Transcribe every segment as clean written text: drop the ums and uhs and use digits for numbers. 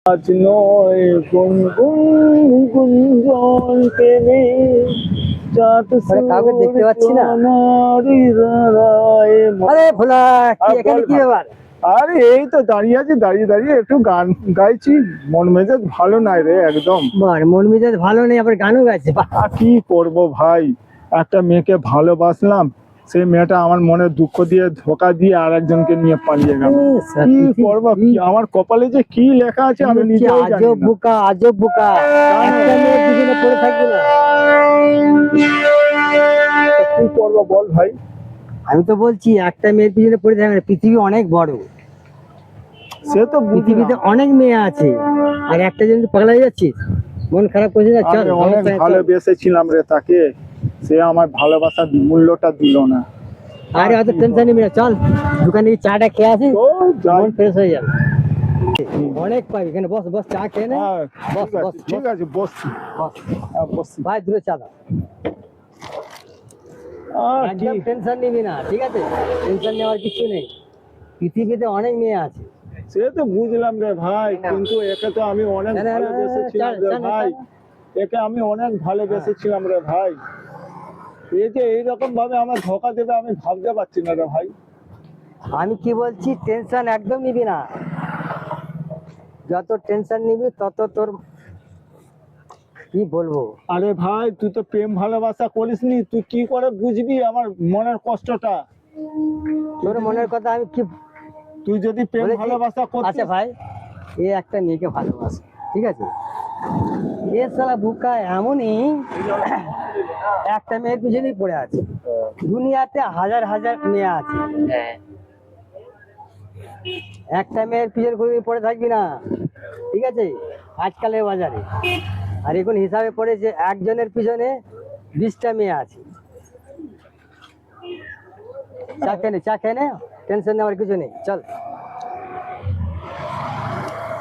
আজ নয় গুনগুন গুঞ্জন প্রেমে চাঁদ কাউকে দেখতে পাচ্ছি না। আরে ভোলা, কি এখানে কি ব্যাপার? আরে এই তো দাঁড়িয়ে আছি, দাঁড়িয়ে দাঁড়িয়ে একটু গান গাইছি। মন মেজাজ ভালো নাই রে একদম। মন মেজাজ ভালো নেই, আবার গানও গাইছে। আর কি করবো ভাই, একটা মেয়েকে ভালোবাসলাম, সেই মেয়েটা আমার মনে দুঃখ দিয়ে ধোকা দিয়ে আর একজনকে নিয়ে পালিয়ে গেল। কি করবো, কি আমার কপালে যে কি লেখা আছে আমি নিজেও জানি আজব না। বোকা, আজব বোকা। একটা মেয়ের পিছনে পড়ে থাকবি না। কি করবো বল ভাই। আমি তো বলছি একটা মেয়ের পিছনে পড়ে থাকবে না, পৃথিবী অনেক বড়। সে তো পৃথিবীতে বুঝলাম, অনেক মেয়ে আছে, আর একটা জন্য পাগলা হয়ে যাচ্ছিস। মন খারাপ করছিস না, চল আমি আমার অনেক সঙ্গে চল। ভালোবেসেছিলাম রে তাকে, সে আমার ভালোবাসার মূল্যটা দিল না। আরে অত টেনশন নিবি না, চল দোকানে গিয়ে চাটা খেয়ে আসি, তো যাই। মন ফ্রেশ হয়ে যাবে। অনেক পাবি এখানে, বস বস, চা খেয়ে নে। হ্যাঁ, বস ঠিক বস আছে, ঠিক আছে, বসছি। বস। হ্যাঁ, বসছি। ভাই দূরে চা দাও। একদম কি টেনশন নিবি না, ঠিক আছে? টেনশন নেওয়ার কিছু নেই, পৃথিবীতে অনেক মেয়ে আছে। সে তো বুঝলাম রে ভাই, কিন্তু একে তো আমি অনেক না, না, না, না, ভালোবেসেছিলাম চল, রে চল, ভাই। চল। একে আমি অনেক ভালোবেসেছিলাম রে ভাই। এই যে এইরকম ভাবে আমার ধোকা দেবে আমি ভাবতে পারছি না রে ভাই। আমি কি বলছি, টেনশন একদম নিবি না। যত টেনশন নিবি তত তোর, কি বলবো। আরে ভাই, তুই তো প্রেম ভালোবাসা করিসনি, তুই কি করে বুঝবি আমার মনের কষ্টটা। তোর মনের কথা আমি কি তুই যদি প্রেম বলেছি? ভালোবাসা আচ্ছা করতিস। ভাই, এ একটা মেয়েকে ভালোবাসে, ঠিক আছে? এ শালা বুকা এমনই, একটা মেয়ের পিছনেই পড়ে আছে। দুনিয়াতে হাজার হাজার মেয়ে আছে, একটা মেয়ের পিছনে কোনোদিন পড়ে থাকবি না, ঠিক আছে? আজকালের বাজারে আর এখন হিসাবে পড়েছে একজনের পিছনে 20টা মেয়ে আছে। চা খেয়ে নে, চা খেয়ে নে, টেনশন নেওয়ার কিছু নেই, চল।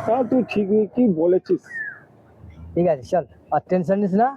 হ্যাঁ, তুই ঠিকই কি বলেছিস। ঠিক আছে চল, আর টেনশন নিস না।